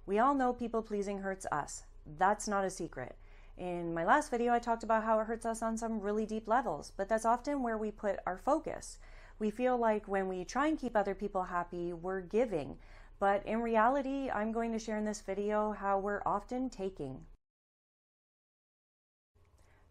We all know people pleasing hurts us. That's not a secret. In my last video, I talked about how it hurts us on some really deep levels, but that's often where we put our focus. We feel like when we try and keep other people happy, we're giving. But in reality, I'm going to share in this video how we're often taking.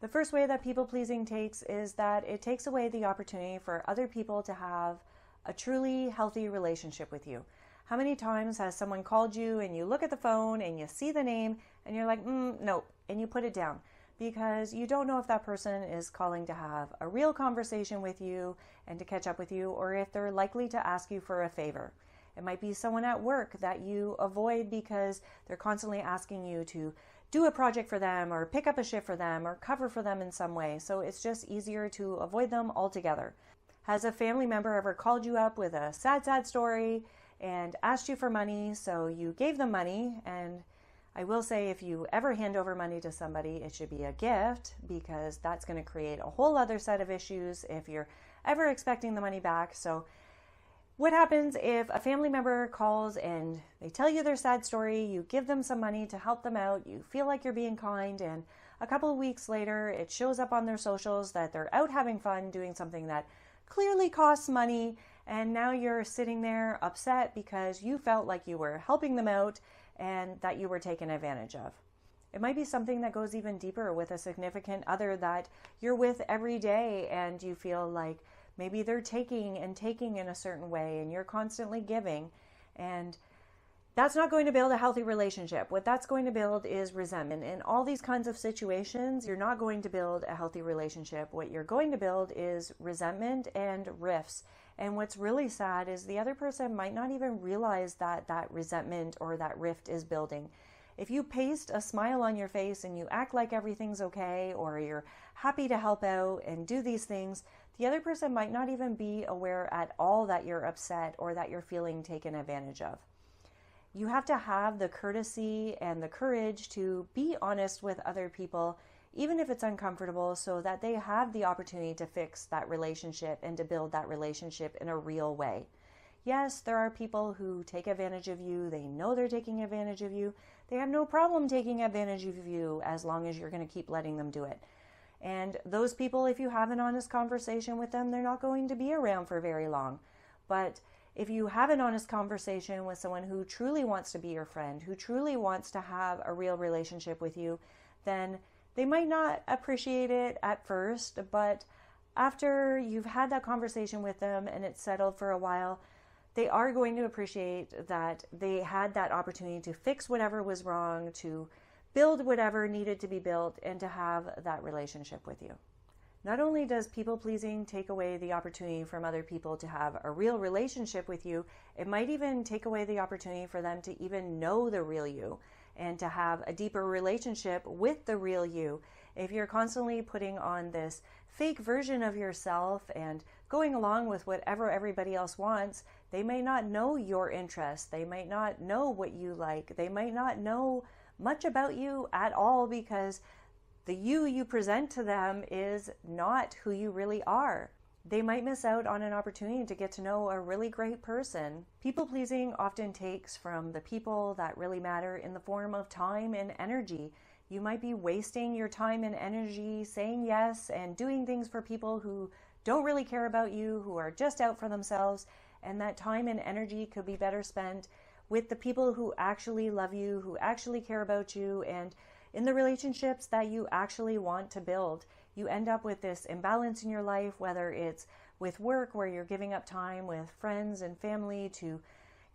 The first way that people pleasing takes is that it takes away the opportunity for other people to have a truly healthy relationship with you. How many times has someone called you and you look at the phone and you see the name and you're like, nope, and you put it down because you don't know if that person is calling to have a real conversation with you and to catch up with you, or if they're likely to ask you for a favor. It might be someone at work that you avoid because they're constantly asking you to do a project for them or pick up a shift for them or cover for them in some way. So it's just easier to avoid them altogether. Has a family member ever called you up with a sad story and asked you for money, so you gave them money? And I will say, if you ever hand over money to somebody, it should be a gift, because that's going to create a whole other set of issues if you're ever expecting the money back. So what happens if a family member calls and they tell you their sad story, you give them some money to help them out, you feel like you're being kind, and a couple of weeks later it shows up on their socials that they're out having fun doing something that clearly costs money, and now you're sitting there upset because you felt like you were helping them out and that you were taken advantage of. It might be something that goes even deeper with a significant other that you're with every day, and you feel like maybe they're taking in a certain way and you're constantly giving, and that's not going to build a healthy relationship. What that's going to build is resentment. In all these kinds of situations, you're not going to build a healthy relationship. What you're going to build is resentment and rifts. And what's really sad is the other person might not even realize that that resentment or that rift is building. If you paste a smile on your face and you act like everything's okay, or you're happy to help out and do these things, the other person might not even be aware at all that you're upset or that you're feeling taken advantage of. You have to have the courtesy and the courage to be honest with other people, even if it's uncomfortable, so that they have the opportunity to fix that relationship and to build that relationship in a real way. Yes, there are people who take advantage of you. They know they're taking advantage of you. They have no problem taking advantage of you as long as you're going to keep letting them do it. And those people, if you have an honest conversation with them, they're not going to be around for very long. But if you have an honest conversation with someone who truly wants to be your friend, who truly wants to have a real relationship with you, then they might not appreciate it at first, but after you've had that conversation with them and it's settled for a while, they are going to appreciate that they had that opportunity to fix whatever was wrong, to build whatever needed to be built, and to have that relationship with you. Not only does people pleasing take away the opportunity from other people to have a real relationship with you, it might even take away the opportunity for them to even know the real you and to have a deeper relationship with the real you. If you're constantly putting on this fake version of yourself and going along with whatever everybody else wants, they may not know your interests. They might not know what you like. They might not know much about you at all, because the you present to them is not who you really are. They might miss out on an opportunity to get to know a really great person. People pleasing often takes from the people that really matter in the form of time and energy. You might be wasting your time and energy saying yes and doing things for people who don't really care about you, who are just out for themselves, and that time and energy could be better spent with the people who actually love you, who actually care about you, and in the relationships that you actually want to build. You end up with this imbalance in your life, whether it's with work where you're giving up time with friends and family to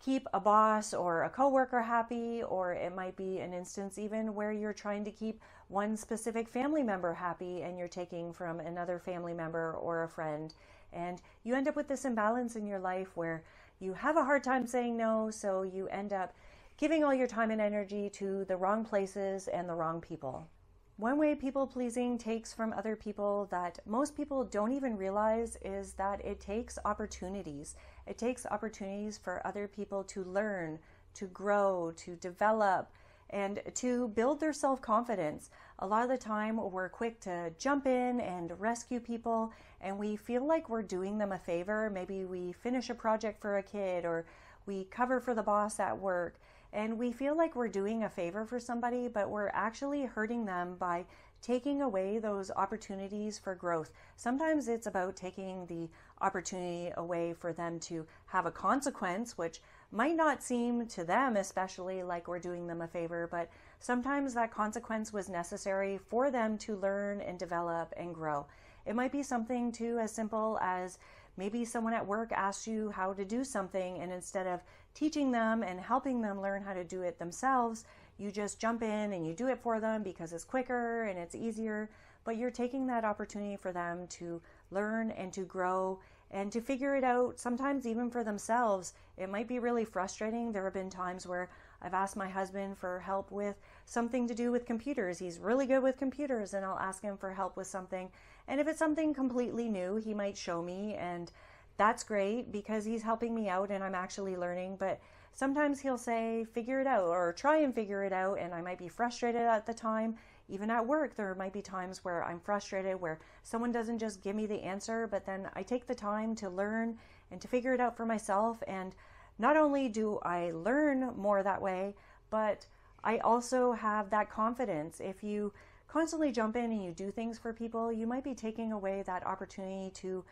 keep a boss or a coworker happy, or it might be an instance even where you're trying to keep one specific family member happy and you're taking from another family member or a friend. And you end up with this imbalance in your life where you have a hard time saying no, so you end up giving all your time and energy to the wrong places and the wrong people. One way people pleasing takes from other people that most people don't even realize is that it takes opportunities. It takes opportunities for other people to learn, to grow, to develop, and to build their self-confidence. A lot of the time we're quick to jump in and rescue people, and we feel like we're doing them a favor. Maybe we finish a project for a kid, or we cover for the boss at work, And we feel like we're doing a favor for somebody, but we're actually hurting them by taking away those opportunities for growth. Sometimes it's about taking the opportunity away for them to have a consequence, which might not seem to them especially like we're doing them a favor, but sometimes that consequence was necessary for them to learn and develop and grow. It might be something too as simple as maybe someone at work asks you how to do something, and instead of teaching them and helping them learn how to do it themselves, you just jump in and you do it for them because it's quicker and it's easier, but you're taking that opportunity for them to learn and to grow and to figure it out, sometimes even for themselves. It might be really frustrating. There have been times where I've asked my husband for help with something to do with computers. He's really good with computers, and I'll ask him for help with something. And if it's something completely new, he might show me, and that's great because he's helping me out and I'm actually learning. But sometimes he'll say, figure it out, or try and figure it out, and I might be frustrated at the time. Even at work, there might be times where I'm frustrated, where someone doesn't just give me the answer, but then I take the time to learn and to figure it out for myself. And not only do I learn more that way, but I also have that confidence. If you constantly jump in and you do things for people, you might be taking away that opportunity to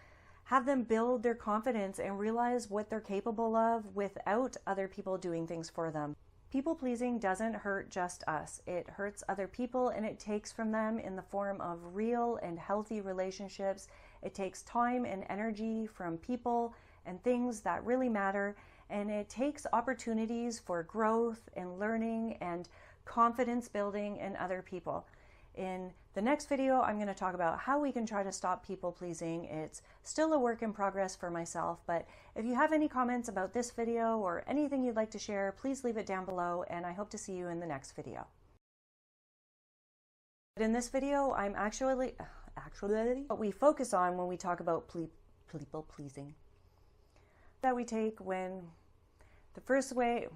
have them build their confidence and realize what they're capable of without other people doing things for them. People pleasing doesn't hurt just us. It hurts other people, and it takes from them in the form of real and healthy relationships. It takes time and energy from people and things that really matter, and it takes opportunities for growth and learning and confidence building in other people. In the next video, I'm going to talk about how we can try to stop people pleasing. It's still a work in progress for myself, but if you have any comments about this video or anything you'd like to share, please leave it down below, and I hope to see you in the next video. In this video, I'm actually what we focus on when we talk about people pleasing. That we take when the first way,